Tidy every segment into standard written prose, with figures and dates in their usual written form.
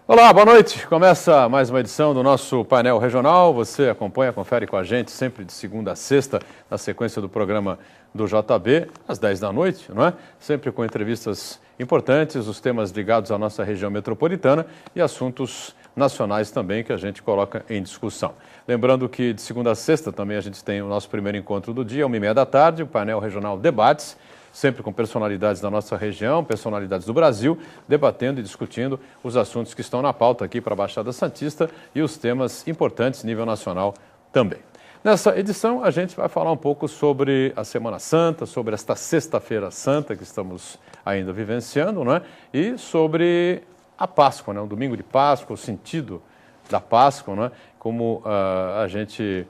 Olá, boa noite. Começa mais uma edição do nosso painel regional. Você acompanha, confere com a gente sempre de segunda a sexta, na sequência do programa do JB, às 10 da noite, não é? Sempre com entrevistas importantes, os temas ligados à nossa região metropolitana e assuntos nacionais também que a gente coloca em discussão. Lembrando que de segunda a sexta também a gente tem o nosso primeiro encontro do dia, 1h30 da tarde, o painel regional Debates, sempre com personalidades da nossa região, personalidades do Brasil, debatendo e discutindo os assuntos que estão na pauta aqui para a Baixada Santista e os temas importantes nível nacional também. Nessa edição, a gente vai falar um pouco sobre a Semana Santa, sobre esta Sexta-feira Santa que estamos ainda vivenciando, não é? E sobre a Páscoa, né? O domingo de Páscoa, o sentido da Páscoa, não é? Como a gente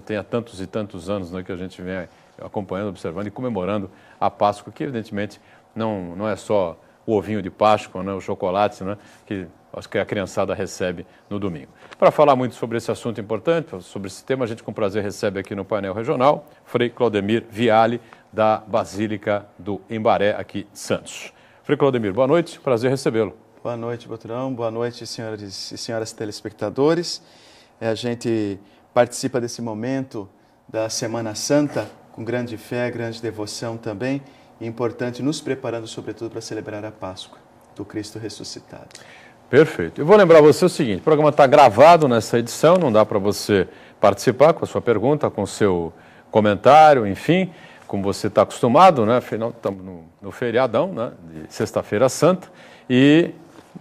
tem há tantos e tantos anos, né, que a gente vem acompanhando, observando e comemorando a Páscoa, que evidentemente não é só o ovinho de Páscoa, né, o chocolate, né, que acho que a criançada recebe no domingo. Para falar muito sobre esse assunto importante, sobre esse tema, a gente com prazer recebe aqui no painel regional Frei Claudemir Viale, da Basílica do Embaré, aqui de Santos. Frei Claudemir, boa noite, prazer recebê-lo. Boa noite, Boturão, boa noite, senhores e senhoras telespectadores. A gente participa desse momento da Semana Santa com grande fé, grande devoção também, e importante nos preparando, sobretudo, para celebrar a Páscoa do Cristo ressuscitado. Perfeito. Eu vou lembrar você o seguinte, o programa está gravado nessa edição, não dá para você participar com a sua pergunta, com o seu comentário, enfim, como você está acostumado, né? Afinal, estamos no feriadão, né, de Sexta-feira Santa, e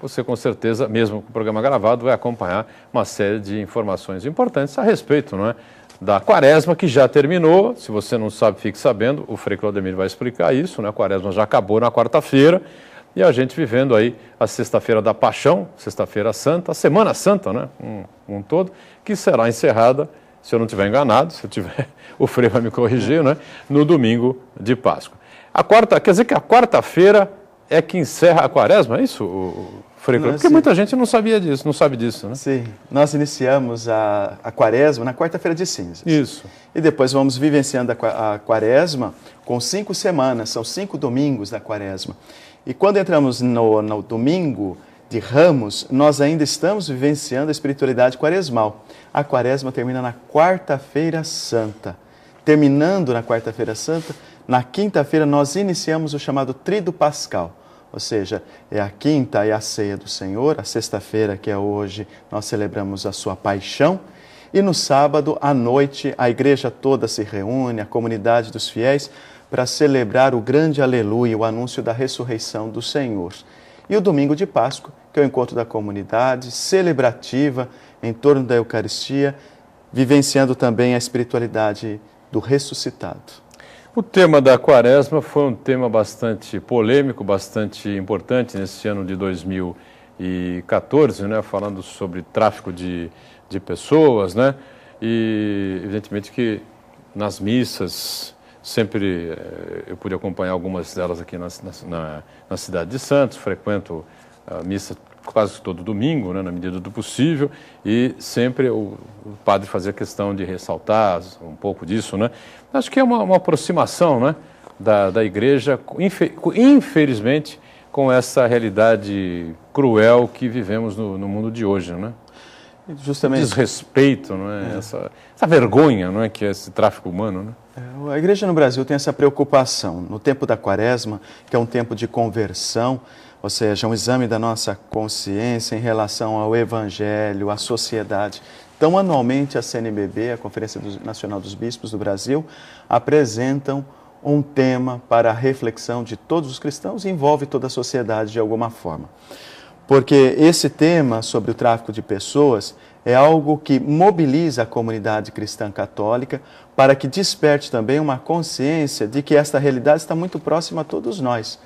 você com certeza, mesmo com o programa gravado, vai acompanhar uma série de informações importantes a respeito, não é, da Quaresma, que já terminou. Se você não sabe, fique sabendo, o Frei Claudemir vai explicar isso, né? A Quaresma já acabou na quarta-feira e a gente vivendo aí a Sexta-feira da Paixão, Sexta-feira Santa, a Semana Santa, né? Um todo, que será encerrada, se eu não estiver enganado, se eu tiver, o Frei vai me corrigir, né? No domingo de Páscoa. Quer dizer que a quarta-feira é que encerra a Quaresma, é isso, Frei? Porque muita gente não sabe disso, né? Sim, nós iniciamos a Quaresma na quarta-feira de cinzas. Isso. E depois vamos vivenciando a Quaresma com 5 semanas, são 5 domingos da Quaresma. E quando entramos no domingo de Ramos, nós ainda estamos vivenciando a espiritualidade quaresmal. A Quaresma termina na quarta-feira santa. Terminando na quarta-feira santa, na quinta-feira nós iniciamos o chamado Tríduo Pascal. Ou seja, é a quinta é a ceia do Senhor, a sexta-feira, que é hoje, nós celebramos a sua paixão, e no sábado, à noite, a igreja toda se reúne, a comunidade dos fiéis, para celebrar o grande aleluia, o anúncio da ressurreição do Senhor. E o domingo de Páscoa, que é o encontro da comunidade, celebrativa, em torno da Eucaristia, vivenciando também a espiritualidade do ressuscitado. O tema da Quaresma foi um tema bastante polêmico, bastante importante nesse ano de 2014, né, falando sobre tráfico de pessoas, né, e evidentemente que nas missas, sempre eu pude acompanhar algumas delas aqui na cidade de Santos, frequento a missa quase todo domingo, né, na medida do possível, e sempre o padre fazia questão de ressaltar um pouco disso, né. Acho que é uma aproximação, né, da igreja, infelizmente, com essa realidade cruel que vivemos no mundo de hoje, né. Justamente. Desrespeito, não é? Essa vergonha, não é, que é esse tráfico humano, né? A igreja no Brasil tem essa preocupação. No tempo da Quaresma, que é um tempo de conversão, ou seja, um exame da nossa consciência em relação ao Evangelho, à sociedade. Então, anualmente, a CNBB, a Conferência Nacional dos Bispos do Brasil, apresentam um tema para a reflexão de todos os cristãos e envolve toda a sociedade de alguma forma. Porque esse tema sobre o tráfico de pessoas é algo que mobiliza a comunidade cristã católica para que desperte também uma consciência de que esta realidade está muito próxima a todos nós.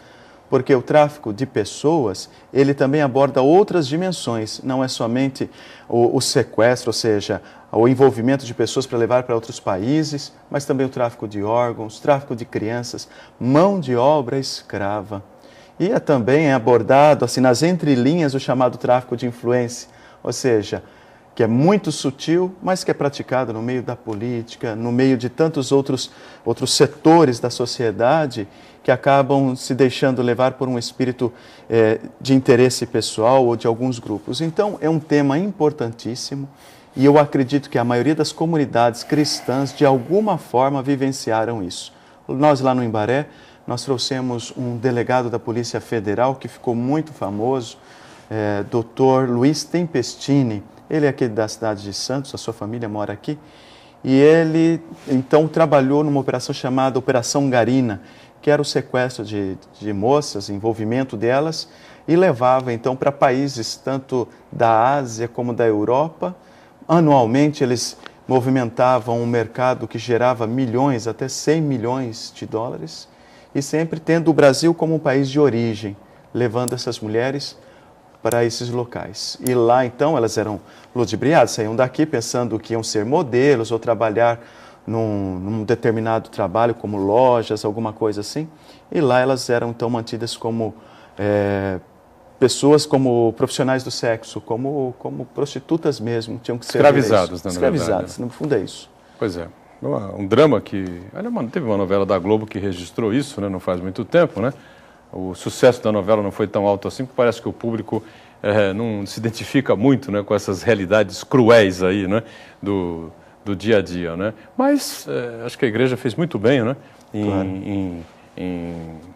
Porque o tráfico de pessoas, ele também aborda outras dimensões, não é somente o sequestro, ou seja, o envolvimento de pessoas para levar para outros países, mas também o tráfico de órgãos, tráfico de crianças, mão de obra escrava. E também é abordado, assim, nas entrelinhas, o chamado tráfico de influência, ou seja, que é muito sutil, mas que é praticado no meio da política, no meio de tantos outros setores da sociedade que acabam se deixando levar por um espírito de interesse pessoal ou de alguns grupos. Então, é um tema importantíssimo e eu acredito que a maioria das comunidades cristãs, de alguma forma, vivenciaram isso. Nós, lá no Imbaré, nós trouxemos um delegado da Polícia Federal que ficou muito famoso, Dr. Luiz Tempestini. Ele é aqui da cidade de Santos, a sua família mora aqui, e ele então trabalhou numa operação chamada Operação Garina, que era o sequestro de moças, envolvimento delas, e levava então para países tanto da Ásia como da Europa. Anualmente eles movimentavam um mercado que gerava milhões, até 100 milhões de dólares, e sempre tendo o Brasil como um país de origem, levando essas mulheres para esses locais. E lá, então, elas eram ludibriadas, saíam daqui pensando que iam ser modelos ou trabalhar num determinado trabalho, como lojas, alguma coisa assim. E lá elas eram, então, mantidas como pessoas, como profissionais do sexo, como prostitutas mesmo, tinham que ser escravizados, né, escravizados, no fundo é isso. Pois é. Um drama que... Teve uma novela da Globo que registrou isso, né, não faz muito tempo, né? O sucesso da novela não foi tão alto assim, porque parece que o público não se identifica muito, né, com essas realidades cruéis aí, né, do dia a dia, né? Mas acho que a igreja fez muito bem, né, em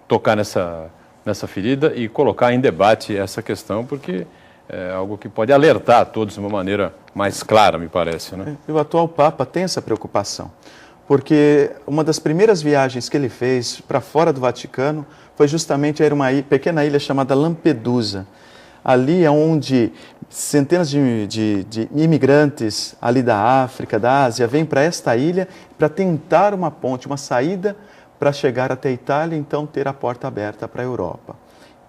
tocar nessa ferida e colocar em debate essa questão, porque é algo que pode alertar a todos de uma maneira mais clara, me parece, né? E o atual Papa tem essa preocupação, porque uma das primeiras viagens que ele fez para fora do Vaticano foi justamente a uma pequena ilha chamada Lampedusa. Ali é onde centenas de imigrantes ali da África, da Ásia, vêm para esta ilha para tentar uma ponte, uma saída para chegar até a Itália e então ter a porta aberta para a Europa.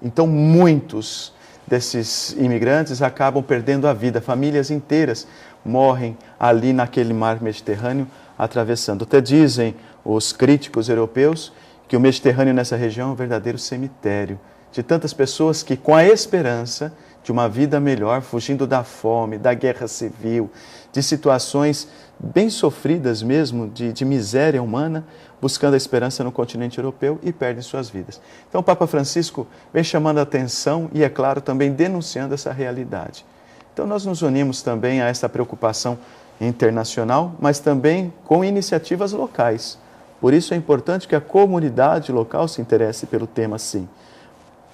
Então muitos desses imigrantes acabam perdendo a vida, famílias inteiras morrem ali naquele mar Mediterrâneo atravessando. Até dizem os críticos europeus que o Mediterrâneo nessa região é um verdadeiro cemitério de tantas pessoas que, com a esperança de uma vida melhor, fugindo da fome, da guerra civil, de situações bem sofridas mesmo, de miséria humana, buscando a esperança no continente europeu e perdem suas vidas. Então o Papa Francisco vem chamando a atenção e, é claro, também denunciando essa realidade. Então nós nos unimos também a essa preocupação internacional, mas também com iniciativas locais. Por isso é importante que a comunidade local se interesse pelo tema, sim.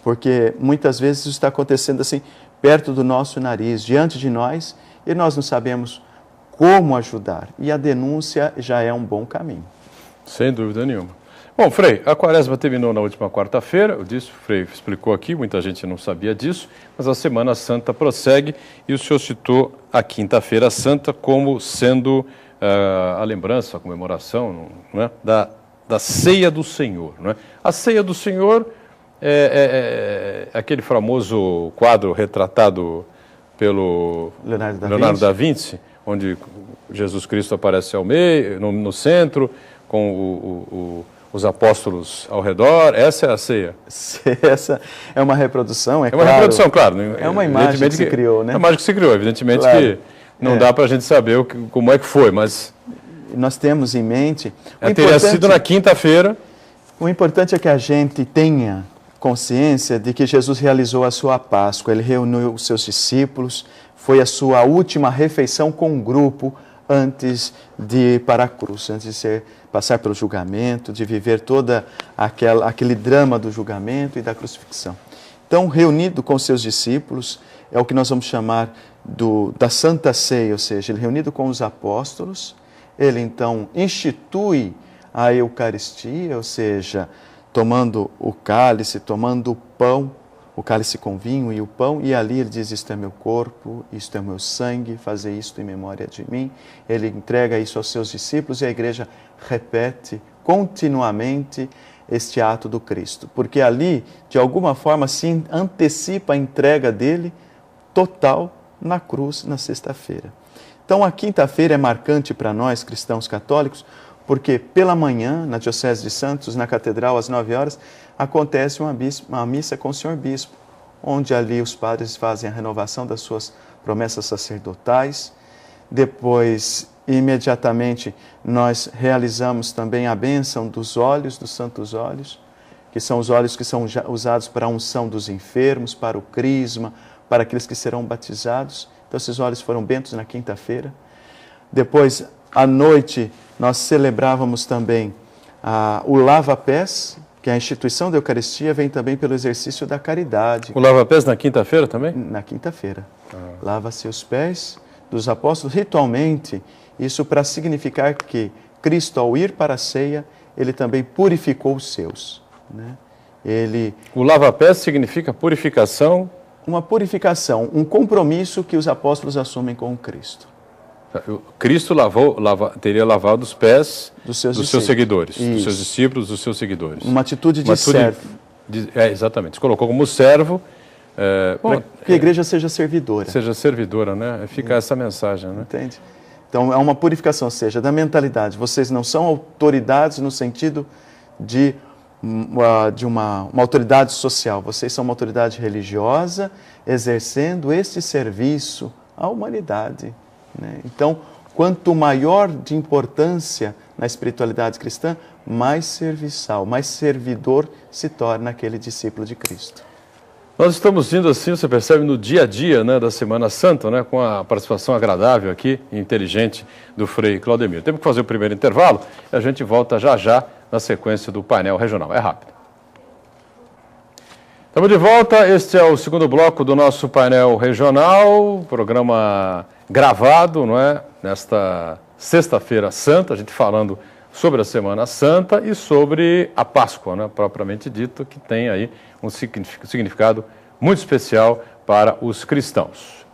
Porque muitas vezes isso está acontecendo assim, perto do nosso nariz, diante de nós, e nós não sabemos como ajudar. E a denúncia já é um bom caminho. Sem dúvida nenhuma. Bom, Frei, a Quaresma terminou na última quarta-feira, o Frei explicou aqui, muita gente não sabia disso, mas a Semana Santa prossegue e o senhor citou a Quinta-feira Santa como sendo a lembrança, a comemoração, não é? da Ceia do Senhor. Não é? A Ceia do Senhor é aquele famoso quadro retratado pelo Leonardo da Vinci, onde Jesus Cristo aparece ao meio, no centro, com os apóstolos ao redor. Essa é a ceia? Essa é uma reprodução, é claro. É uma reprodução, claro. É uma imagem que se criou, né? É uma imagem que se criou, evidentemente, claro, que não dá para a gente saber como é que foi, mas... Nós temos em mente... Teria sido na quinta-feira. O importante é que a gente tenha consciência de que Jesus realizou a sua Páscoa, ele reuniu os seus discípulos, foi a sua última refeição com um grupo antes de ir para a cruz, antes de passar pelo julgamento, de viver todo aquele drama do julgamento e da crucifixão. Então, reunido com seus discípulos, é o que nós vamos chamar da Santa Ceia, ou seja, ele reunido com os apóstolos, ele então institui a Eucaristia, ou seja, tomando o cálice, tomando o pão, o cálice com vinho e o pão, e ali ele diz, isto é meu corpo, isto é meu sangue, fazer isto em memória de mim. Ele entrega isso aos seus discípulos e a igreja repete continuamente este ato do Cristo, porque ali, de alguma forma, se antecipa a entrega dele total na cruz, na sexta-feira. Então, a quinta-feira é marcante para nós, cristãos católicos, porque pela manhã, na Diocese de Santos, na Catedral, às 9 horas, acontece uma missa com o Senhor Bispo, onde ali os padres fazem a renovação das suas promessas sacerdotais, Depois, imediatamente, nós realizamos também a bênção dos óleos, dos santos óleos, que são os óleos que são usados para a unção dos enfermos, para o crisma, para aqueles que serão batizados. Então, esses óleos foram bentos na quinta-feira. Depois, à noite, nós celebrávamos também o lava-pés, que a instituição da Eucaristia vem também pelo exercício da caridade. O lava-pés na quinta-feira também? Na quinta-feira. Lava-se os pés dos apóstolos ritualmente, isso para significar que Cristo, ao ir para a ceia, ele também purificou os seus. Né? O lava-pés significa purificação? Uma purificação, um compromisso que os apóstolos assumem com Cristo. Cristo teria lavado os pés dos seus seguidores, Isso. dos seus discípulos, dos seus seguidores. Uma atitude de servo. Exatamente. Se colocou como servo. Para que a igreja seja servidora. Seja servidora, né? Fica essa mensagem, né? Entende? Então, é uma purificação, ou seja, da mentalidade. Vocês não são autoridades no sentido de uma autoridade social. Vocês são uma autoridade religiosa exercendo esse serviço à humanidade. Né? Então, quanto maior de importância na espiritualidade cristã, mais serviçal, mais servidor se torna aquele discípulo de Cristo. Nós estamos indo assim, você percebe, no dia a dia, né, da Semana Santa, né, com a participação agradável aqui e inteligente do Frei Claudemir. Temos que fazer o primeiro intervalo e a gente volta já já na sequência do painel regional. É rápido. Estamos de volta, este é o segundo bloco do nosso painel regional, programa gravado, não é? Nesta sexta-feira santa, a gente falando sobre a Semana Santa e sobre a Páscoa, né, propriamente dito, que tem aí um significado muito especial para os cristãos.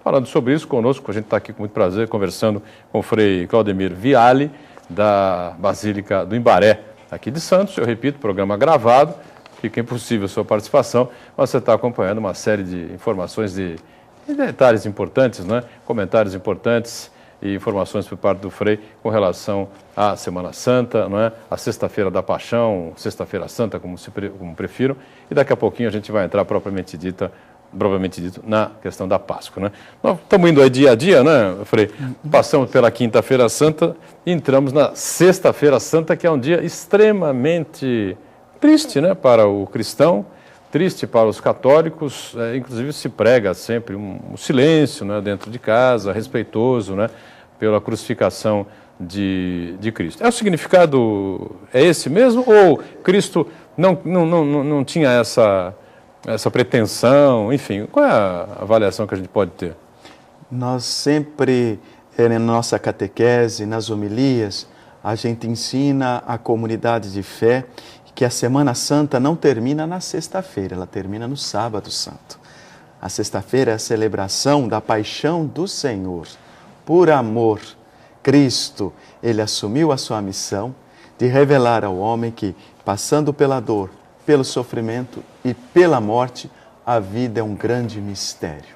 Falando sobre isso, conosco, a gente está aqui com muito prazer conversando com o Frei Claudemir Viale, da Basílica do Imbaré, aqui de Santos. Eu repito, programa gravado, fica impossível a sua participação, mas você está acompanhando uma série de informações de detalhes importantes, né? Comentários importantes e informações por parte do Frei com relação à Semana Santa, não é? A Sexta-feira da Paixão, Sexta-feira Santa, como prefiram, e daqui a pouquinho a gente vai entrar propriamente dito na questão da Páscoa, né? Nós estamos indo aí dia a dia, né, Frei? Passamos pela Quinta-feira Santa e entramos na Sexta-feira Santa, que é um dia extremamente triste, né, para o cristão, triste para os católicos, inclusive se prega sempre um silêncio, né, dentro de casa, respeitoso, né, pela crucificação de Cristo. O significado é esse mesmo ou Cristo não tinha essa pretensão? Enfim, qual é a avaliação que a gente pode ter? Nós sempre, na nossa catequese, nas homilias, a gente ensina a comunidade de fé que a Semana Santa não termina na sexta-feira, ela termina no Sábado Santo. A sexta-feira é a celebração da paixão do Senhor. Por amor, Cristo, ele assumiu a sua missão de revelar ao homem que, passando pela dor, pelo sofrimento e pela morte, a vida é um grande mistério.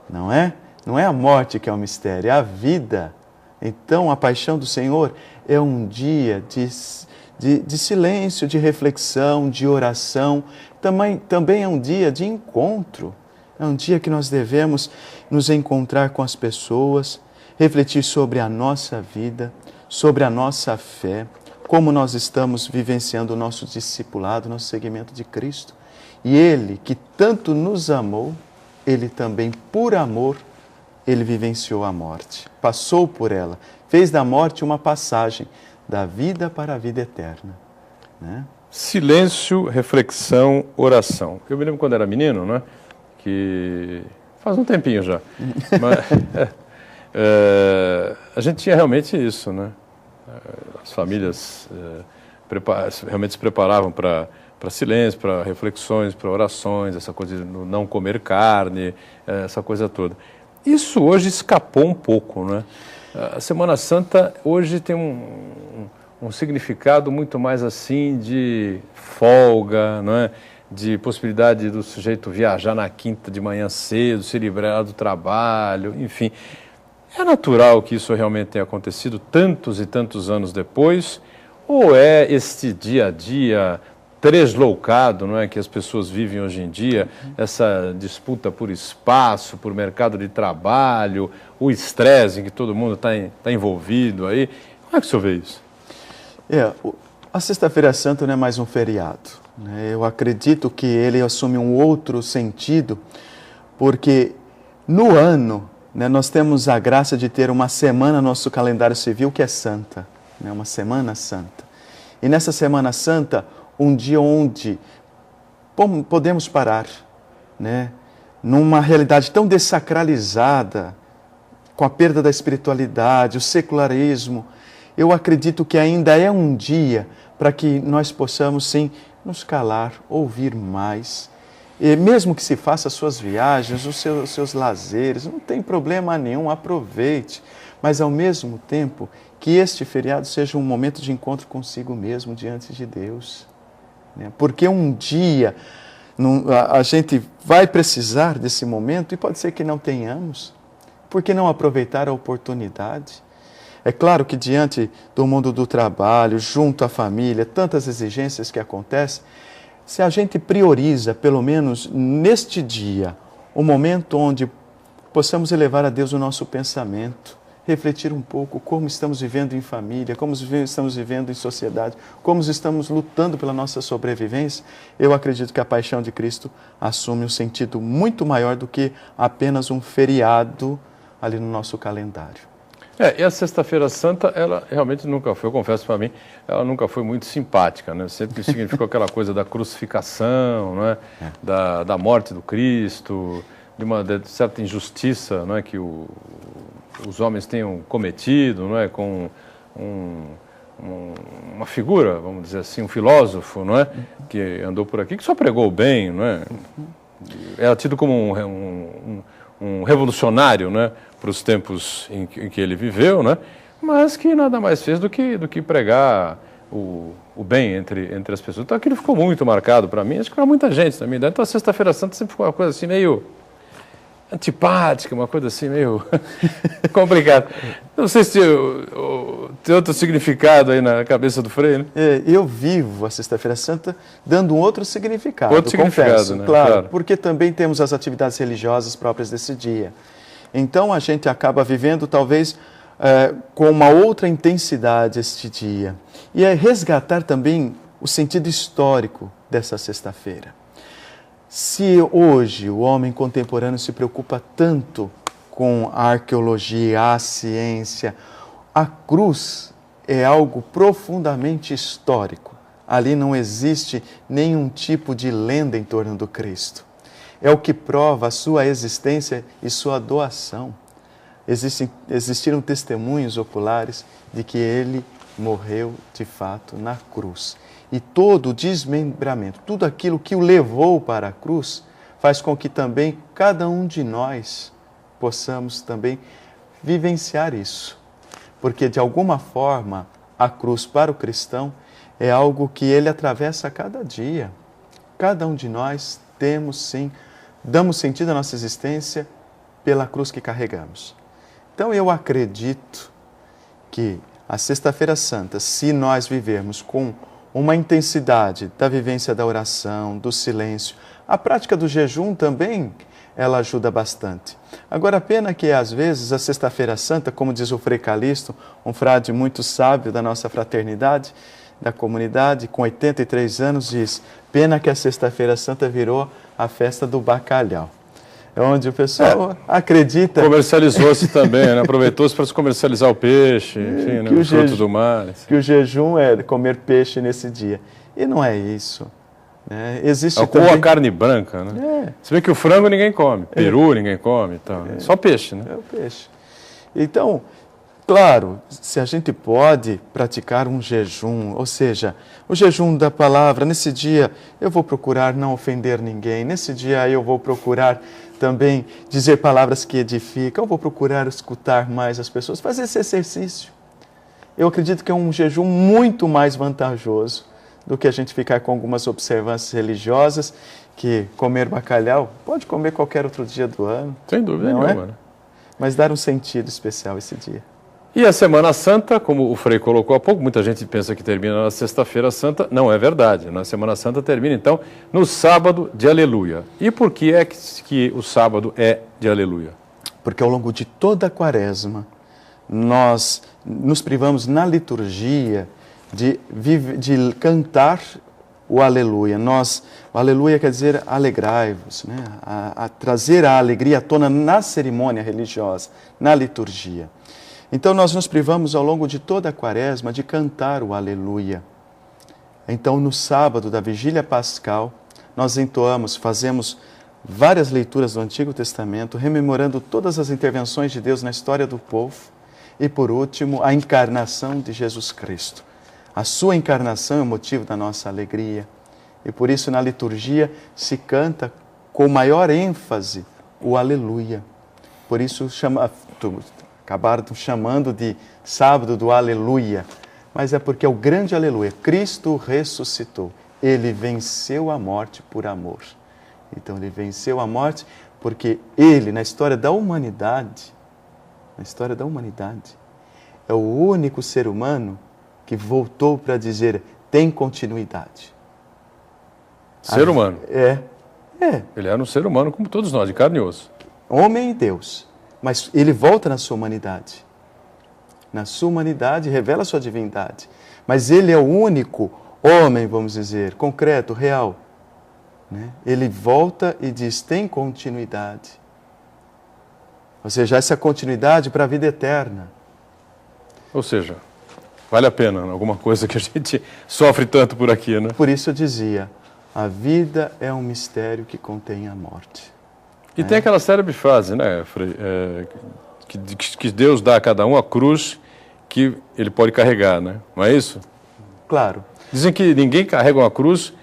Não é? Não é a morte que é um mistério, é a vida. Então, a paixão do Senhor é um dia de silêncio, de reflexão, de oração. Também é um dia de encontro. É um dia que nós devemos nos encontrar com as pessoas, refletir sobre a nossa vida, sobre a nossa fé, como nós estamos vivenciando o nosso discipulado, nosso seguimento de Cristo. E Ele, que tanto nos amou, Ele também, por amor, Ele vivenciou a morte, passou por ela, fez da morte uma passagem da vida para a vida eterna. Né? Silêncio, reflexão, oração. Eu me lembro quando era menino, né, que faz um tempinho já, mas a gente tinha realmente isso, né? As famílias realmente se preparavam para silêncio, para reflexões, para orações, essa coisa de não comer carne, essa coisa toda. Isso hoje escapou um pouco, né? A Semana Santa hoje tem um significado muito mais assim de folga, não é? De possibilidade do sujeito viajar na quinta de manhã cedo, se livrar do trabalho, enfim. É natural que isso realmente tenha acontecido tantos e tantos anos depois? Ou é este dia a dia tresloucado, não é, que as pessoas vivem hoje em dia, essa disputa por espaço, por mercado de trabalho, o estresse em que todo mundo está envolvido aí. Como é que o senhor vê isso? A Sexta-feira Santa não é mais um feriado, né? Eu acredito que ele assume um outro sentido, porque no ano, né, nós temos a graça de ter uma semana no nosso calendário civil que é santa, né, uma Semana Santa. E nessa Semana Santa, um dia onde podemos parar, né, numa realidade tão dessacralizada, com a perda da espiritualidade, o secularismo, eu acredito que ainda é um dia para que nós possamos, sim, nos calar, ouvir mais. E mesmo que se faça as suas viagens, os seus lazeres, não tem problema nenhum, aproveite. Mas, ao mesmo tempo, que este feriado seja um momento de encontro consigo mesmo, diante de Deus. Né? Porque um dia a gente vai precisar desse momento e pode ser que não tenhamos. Por que não aproveitar a oportunidade? É claro que diante do mundo do trabalho, junto à família, tantas exigências que acontecem, se a gente prioriza, pelo menos neste dia, um momento onde possamos elevar a Deus o nosso pensamento, refletir um pouco como estamos vivendo em família, como estamos vivendo em sociedade, como estamos lutando pela nossa sobrevivência, eu acredito que a paixão de Cristo assume um sentido muito maior do que apenas um feriado ali no nosso calendário. E a Sexta-feira Santa, ela realmente nunca foi, eu confesso para mim, ela nunca foi muito simpática, né? Sempre significou aquela coisa da crucificação, não é? Da morte do Cristo, de certa injustiça, não é? Que os homens tenham cometido, não é? Com uma figura, vamos dizer assim, um filósofo, não é? Que andou por aqui, que só pregou o bem, não é? Era tido como um revolucionário, né, para os tempos em que ele viveu, né, mas que nada mais fez do que pregar o bem entre as pessoas. Então aquilo ficou muito marcado para mim, acho que para muita gente também. Então a Sexta-feira Santa sempre ficou uma coisa assim meio antipática, uma coisa assim meio complicada. Não sei se tem outro significado aí na cabeça do Frei, né? Eu vivo a Sexta-feira Santa dando um outro significado, confesso, né? Claro, porque também temos as atividades religiosas próprias desse dia. Então a gente acaba vivendo talvez com uma outra intensidade este dia. E é resgatar também o sentido histórico dessa sexta-feira. Se hoje o homem contemporâneo se preocupa tanto com a arqueologia, a ciência, a cruz é algo profundamente histórico. Ali não existe nenhum tipo de lenda em torno do Cristo. É o que prova a sua existência e sua doação. Existiram testemunhos oculares de que ele morreu de fato na cruz. E todo o desmembramento, tudo aquilo que o levou para a cruz, faz com que também cada um de nós possamos também vivenciar isso. Porque, de alguma forma, a cruz para o cristão é algo que ele atravessa a cada dia. Cada um de nós temos, sim, damos sentido à nossa existência pela cruz que carregamos. Então, eu acredito que a Sexta-feira Santa, se nós vivermos com uma intensidade da vivência da oração, do silêncio, a prática do jejum também, ela ajuda bastante. Agora, a pena que, às vezes, a Sexta-feira Santa, como diz o Frei Calixto, um frade muito sábio da nossa fraternidade, da comunidade, com 83 anos, diz: pena que a Sexta-feira Santa virou a festa do bacalhau. É onde o pessoal acredita... Comercializou-se também, né? Aproveitou-se para se comercializar o peixe, enfim, né? O fruto do mar. Que o jejum é comer peixe nesse dia. E não é isso. Né? Existe ou também... a carne branca, né? Se bem que o frango ninguém come, peru ninguém come, então, só peixe, né? É o peixe. Então, claro, se a gente pode praticar um jejum, ou seja, o jejum da palavra, nesse dia eu vou procurar não ofender ninguém, nesse dia eu vou procurar também dizer palavras que edificam, eu vou procurar escutar mais as pessoas, fazer esse exercício. Eu acredito que é um jejum muito mais vantajoso do que a gente ficar com algumas observâncias religiosas, que comer bacalhau pode comer qualquer outro dia do ano. Sem dúvida nenhuma. Mas dar um sentido especial esse dia. E a Semana Santa, como o Frei colocou há pouco, muita gente pensa que termina na Sexta-feira Santa. Não é verdade. A Semana Santa termina, então, no sábado de Aleluia. E por que é que o sábado é de Aleluia? Porque ao longo de toda a Quaresma, nós nos privamos na liturgia de cantar o Aleluia. O Aleluia quer dizer alegrai-vos, né? A trazer a alegria à tona na cerimônia religiosa, na liturgia. Então nós nos privamos ao longo de toda a Quaresma de cantar o Aleluia. Então no sábado da Vigília Pascal, nós fazemos várias leituras do Antigo Testamento, rememorando todas as intervenções de Deus na história do povo e, por último, a encarnação de Jesus Cristo. A sua encarnação é o motivo da nossa alegria e, por isso, na liturgia se canta com maior ênfase o Aleluia. Por isso, acabaram chamando de sábado do Aleluia, mas é porque é o grande Aleluia. Cristo ressuscitou, Ele venceu a morte por amor. Então Ele venceu a morte porque Ele, na história da humanidade, é o único ser humano que voltou para dizer, tem continuidade. Ser humano? É. Ele era um ser humano como todos nós, de carne e osso. Homem e Deus. Mas Ele volta na sua humanidade. Na sua humanidade revela a sua divindade. Mas Ele é o único homem, vamos dizer, concreto, real. Né? Ele volta e diz, tem continuidade. Ou seja, essa continuidade para a vida eterna. Ou seja, vale a pena, alguma coisa que a gente sofre tanto por aqui, né? Por isso eu dizia, a vida é um mistério que contém a morte. E tem aquela célebre frase, né, Frei, que Deus dá a cada um a cruz que ele pode carregar, né? Não é isso? Claro. Dizem que ninguém carrega uma cruz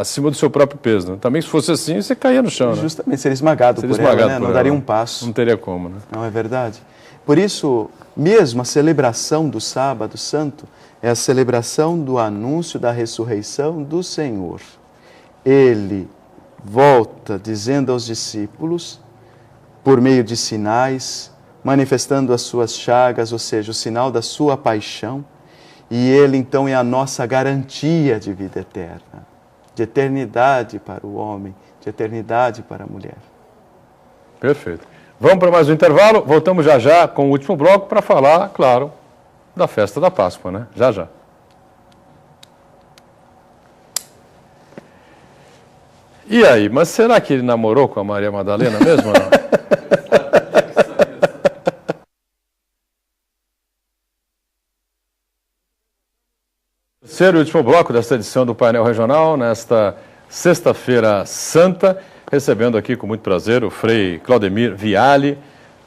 acima do seu próprio peso. Né? Também se fosse assim, você caía no chão. Justamente, seria esmagado por ela, né? Não daria um passo. Não teria como, né? Não é verdade? Por isso, mesmo a celebração do Sábado Santo é a celebração do anúncio da ressurreição do Senhor. Ele volta dizendo aos discípulos, por meio de sinais, manifestando as suas chagas, ou seja, o sinal da sua paixão, e Ele então é a nossa garantia de vida eterna, de eternidade para o homem, de eternidade para a mulher. Perfeito. Vamos para mais um intervalo, voltamos já já com o último bloco para falar, claro, da festa da Páscoa, né? Já já. E aí, mas será que ele namorou com a Maria Madalena mesmo ou não? Terceiro e último bloco desta edição do Painel Regional, nesta Sexta-feira Santa, recebendo aqui com muito prazer o Frei Claudemir Viale,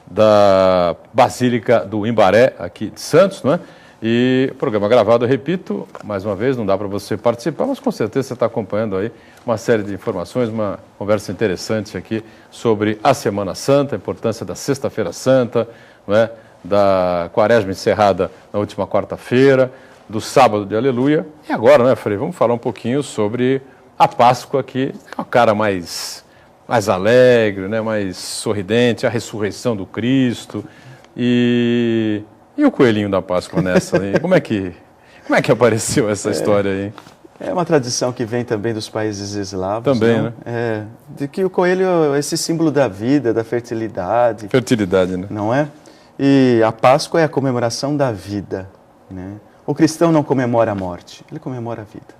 da Basílica do Imbaré, aqui de Santos, não é? E o programa gravado, eu repito, mais uma vez, não dá para você participar, mas com certeza você está acompanhando aí uma série de informações, uma conversa interessante aqui sobre a Semana Santa, a importância da Sexta-feira Santa, não é? Da Quaresma encerrada na última quarta-feira, do sábado de Aleluia. E agora, né, Frei, vamos falar um pouquinho sobre a Páscoa, que é uma cara mais alegre, né, mais sorridente, a ressurreição do Cristo. E o coelhinho da Páscoa nessa? Como é que apareceu essa história aí? É uma tradição que vem também dos países eslavos. Também, não? Né? É, de que o coelho é esse símbolo da vida, da fertilidade. Fertilidade, né? Não é? E a Páscoa é a comemoração da vida, né? O cristão não comemora a morte, ele comemora a vida.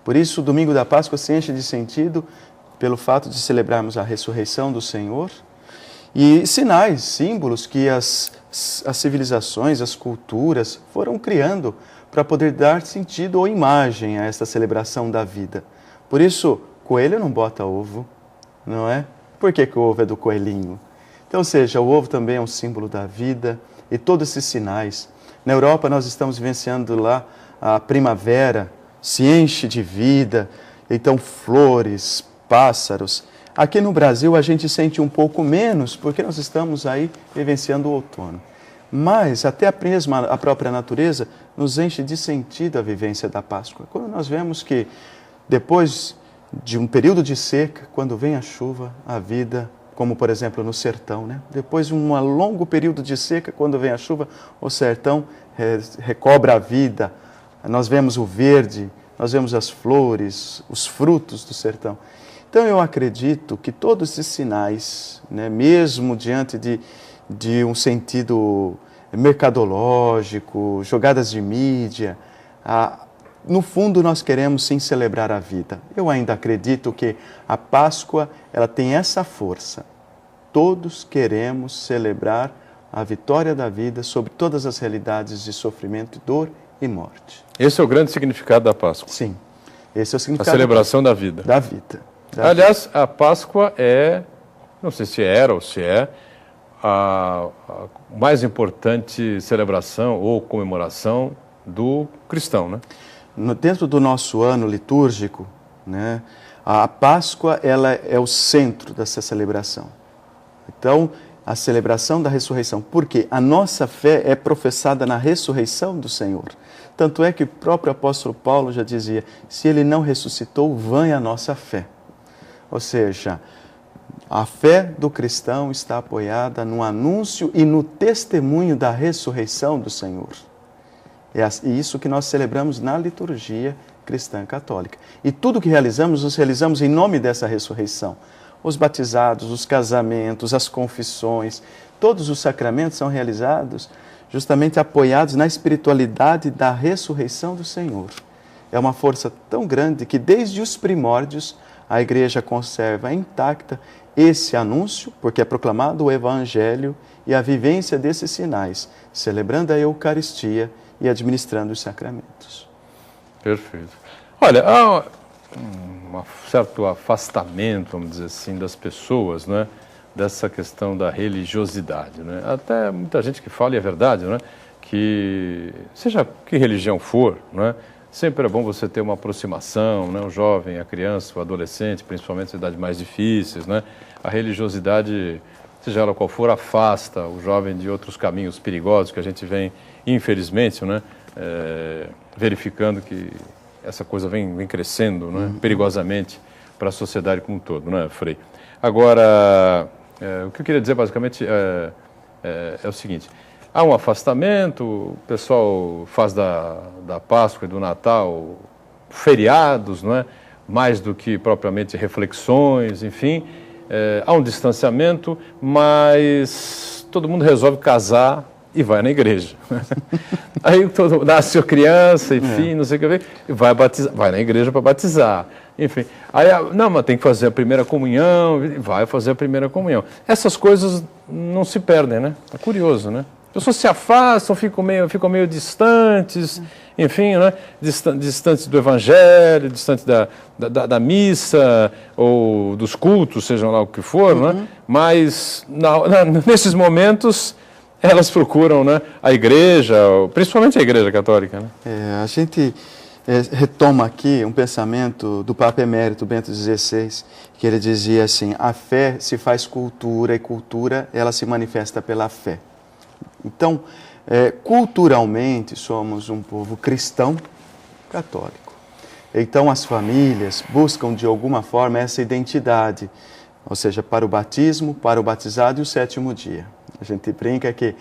Por isso, o domingo da Páscoa se enche de sentido pelo fato de celebrarmos a ressurreição do Senhor e sinais, símbolos que as civilizações, as culturas foram criando para poder dar sentido ou imagem a esta celebração da vida. Por isso, coelho não bota ovo, não é? Por que o ovo é do coelhinho? Então, ou seja, o ovo também é um símbolo da vida e todos esses sinais. Na Europa, nós estamos vivenciando lá a primavera, se enche de vida, então flores, pássaros. Aqui no Brasil, a gente sente um pouco menos, porque nós estamos aí vivenciando o outono. Mas até a própria natureza nos enche de sentido a vivência da Páscoa. Quando nós vemos que depois de um período de seca, quando vem a chuva, a vida como por exemplo no sertão, né? Depois de um longo período de seca, quando vem a chuva, o sertão recobra a vida. Nós vemos o verde, nós vemos as flores, os frutos do sertão. Então eu acredito que todos esses sinais, né, mesmo diante de um sentido mercadológico, jogadas de mídia, no fundo nós queremos sim celebrar a vida. Eu ainda acredito que a Páscoa ela tem essa força. Todos queremos celebrar a vitória da vida sobre todas as realidades de sofrimento, dor e morte. Esse é o grande significado da Páscoa. Sim, esse é o significado. A celebração da vida. Da vida. Aliás, a Páscoa é, não sei se era ou se é, a mais importante celebração ou comemoração do cristão, né? Dentro do nosso ano litúrgico, né, a Páscoa ela é o centro dessa celebração. Então, a celebração da ressurreição, porque a nossa fé é professada na ressurreição do Senhor. Tanto é que o próprio apóstolo Paulo já dizia, se ele não ressuscitou, vã é a nossa fé. Ou seja, a fé do cristão está apoiada no anúncio e no testemunho da ressurreição do Senhor. É isso que nós celebramos na liturgia cristã católica. E tudo que realizamos, nós realizamos em nome dessa ressurreição. Os batizados, os casamentos, as confissões, todos os sacramentos são realizados justamente apoiados na espiritualidade da ressurreição do Senhor. É uma força tão grande que desde os primórdios a Igreja conserva intacta esse anúncio, porque é proclamado o Evangelho e a vivência desses sinais, celebrando a Eucaristia e administrando os sacramentos. Perfeito. Olha, há um certo afastamento, vamos dizer assim, das pessoas, né, dessa questão da religiosidade, né? Até muita gente que fala, e é verdade, né, que seja que religião for, né, sempre é bom você ter uma aproximação, né, o jovem, a criança, o adolescente, principalmente nas idades mais difíceis, né, a religiosidade, seja ela qual for, afasta o jovem de outros caminhos perigosos que a gente vem, infelizmente, né, verificando que essa coisa vem crescendo, né, perigosamente para a sociedade como um todo, né, Frei? Agora, o que eu queria dizer basicamente é o seguinte, há um afastamento, o pessoal faz da Páscoa e do Natal feriados, não é? Mais do que propriamente reflexões, enfim, há um distanciamento, mas todo mundo resolve casar e vai na igreja. Aí nasce a criança, enfim, não sei o que, e vai na igreja para batizar. Enfim, aí, não, mas tem que fazer a primeira comunhão, vai fazer a primeira comunhão. Essas coisas não se perdem, né? É curioso, né? As pessoas se afastam, ficam meio distantes, enfim, né? Distantes do Evangelho, distantes da missa ou dos cultos, sejam lá o que for, né? Mas nesses momentos elas procuram, né, a igreja, principalmente a Igreja Católica, né? A gente retoma aqui um pensamento do Papa Emérito Bento XVI, que ele dizia assim, a fé se faz cultura e cultura ela se manifesta pela fé. Então, culturalmente somos um povo cristão católico. Então as famílias buscam de alguma forma essa identidade, ou seja, para o batismo, para o batizado e o sétimo dia. A gente brinca que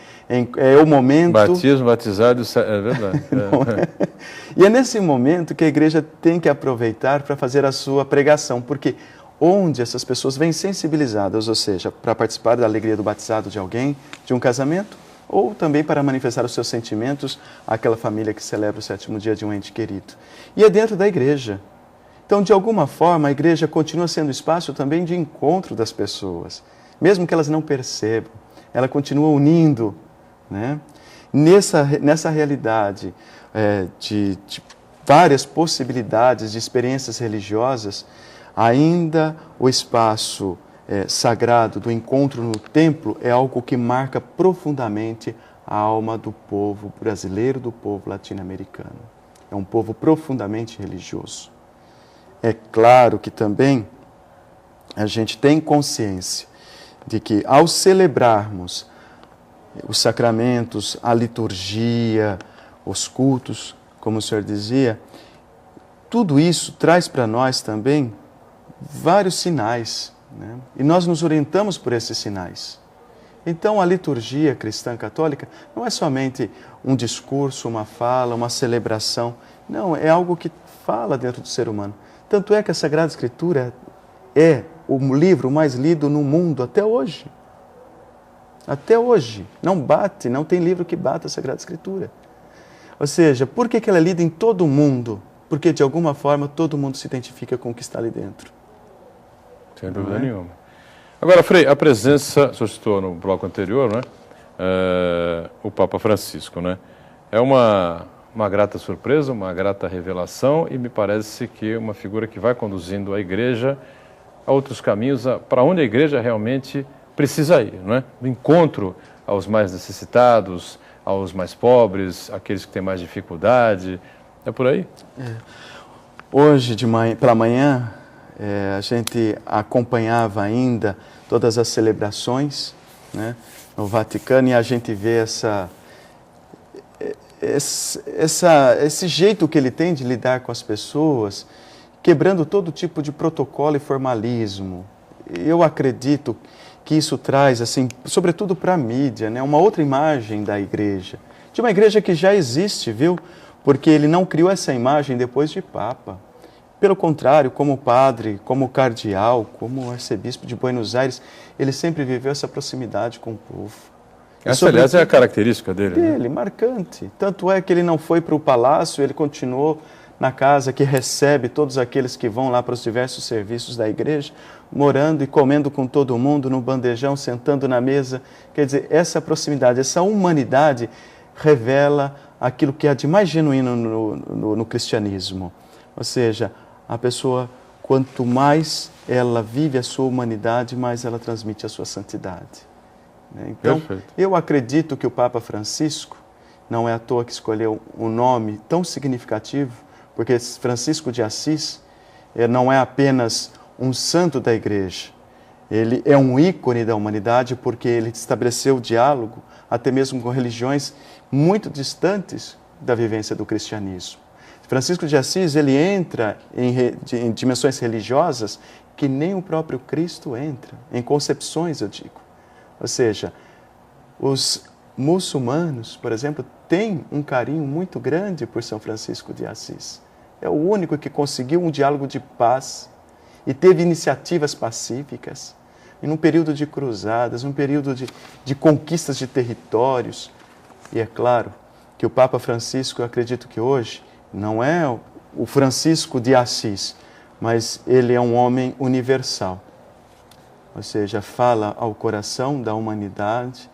é o momento... Batismo, batizado, é verdade. E é nesse momento que a igreja tem que aproveitar para fazer a sua pregação, porque onde essas pessoas vêm sensibilizadas, ou seja, para participar da alegria do batizado de alguém, de um casamento, ou também para manifestar os seus sentimentos àquela família que celebra o sétimo dia de um ente querido. E é dentro da igreja. Então, de alguma forma, a igreja continua sendo espaço também de encontro das pessoas, mesmo que elas não percebam. Ela continua unindo, né? Nessa realidade de várias possibilidades de experiências religiosas, ainda o espaço sagrado do encontro no templo é algo que marca profundamente a alma do povo brasileiro, do povo latino-americano. É um povo profundamente religioso. É claro que também a gente tem consciência de que ao celebrarmos os sacramentos, a liturgia, os cultos, como o senhor dizia, tudo isso traz para nós também vários sinais, né? E nós nos orientamos por esses sinais. Então, a liturgia cristã católica não é somente um discurso, uma fala, uma celebração. Não, é algo que fala dentro do ser humano. Tanto é que a Sagrada Escritura é o livro mais lido no mundo até hoje. Até hoje. Não tem livro que bata a Sagrada Escritura. Ou seja, por que ela é lida em todo o mundo? Porque, de alguma forma, todo mundo se identifica com o que está ali dentro. Sem dúvida nenhuma. Agora, Frei, a presença, você citou no bloco anterior, né? O Papa Francisco, né? É uma grata surpresa, uma grata revelação e me parece que é uma figura que vai conduzindo a Igreja a outros caminhos, para onde a Igreja realmente precisa ir, não é? Do encontro aos mais necessitados, aos mais pobres, aqueles que têm mais dificuldade. É por aí? Hoje, pela manhã, a gente acompanhava ainda todas as celebrações, né, no Vaticano, e a gente vê esse jeito que ele tem de lidar com as pessoas, quebrando todo tipo de protocolo e formalismo. Eu acredito que isso traz, assim, sobretudo para a mídia, né, uma outra imagem da igreja, de uma igreja que já existe, viu? Porque ele não criou essa imagem depois de Papa. Pelo contrário, como padre, como cardeal, como arcebispo de Buenos Aires, ele sempre viveu essa proximidade com o povo. Essa, aliás, é a característica dele. Né? Marcante. Tanto é que ele não foi para o palácio, ele continuou na casa que recebe todos aqueles que vão lá para os diversos serviços da igreja, morando e comendo com todo mundo no bandejão, sentando na mesa. Quer dizer, essa proximidade, essa humanidade revela aquilo que há de mais genuíno no cristianismo. Ou seja, a pessoa, quanto mais ela vive a sua humanidade, mais ela transmite a sua santidade. Então, eu acredito que o Papa Francisco, não é à toa que escolheu um nome tão significativo, porque Francisco de Assis não é apenas um santo da igreja, ele é um ícone da humanidade porque ele estabeleceu o diálogo até mesmo com religiões muito distantes da vivência do cristianismo. Francisco de Assis, ele entra em dimensões religiosas que nem o próprio Cristo entra, em concepções, eu digo. Ou seja, os muçulmanos, por exemplo, têm um carinho muito grande por São Francisco de Assis. É o único que conseguiu um diálogo de paz e teve iniciativas pacíficas. E num período de cruzadas, num período de conquistas de territórios. E é claro que o Papa Francisco, eu acredito que hoje, não é o Francisco de Assis, mas ele é um homem universal. Ou seja, fala ao coração da humanidade,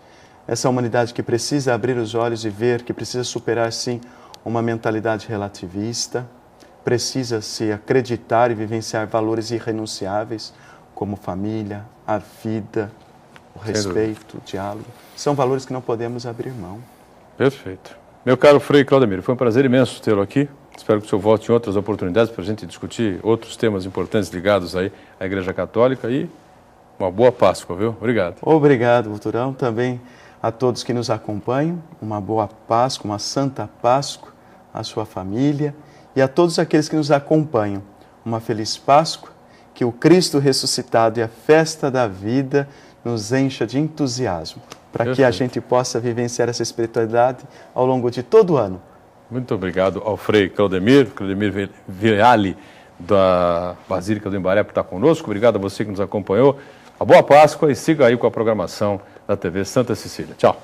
essa humanidade que precisa abrir os olhos e ver, que precisa superar, sim, uma mentalidade relativista, precisa se acreditar e vivenciar valores irrenunciáveis, como família, a vida, o respeito, o diálogo. São valores que não podemos abrir mão. Perfeito. Meu caro Frei Claudemiro, foi um prazer imenso tê-lo aqui. Espero que o senhor volte em outras oportunidades para a gente discutir outros temas importantes ligados aí à Igreja Católica e uma boa Páscoa, viu? Obrigado. Obrigado, Vulturão. Também a todos que nos acompanham, uma boa Páscoa, uma santa Páscoa, à sua família e a todos aqueles que nos acompanham. Uma feliz Páscoa, que o Cristo ressuscitado e a festa da vida nos encha de entusiasmo, para que a gente possa vivenciar essa espiritualidade ao longo de todo o ano. Muito obrigado ao Frei Claudemir Viale, da Basílica do Embaré, por estar conosco. Obrigado a você que nos acompanhou. A boa Páscoa e siga aí com a programação da TV Santa Cecília. Tchau.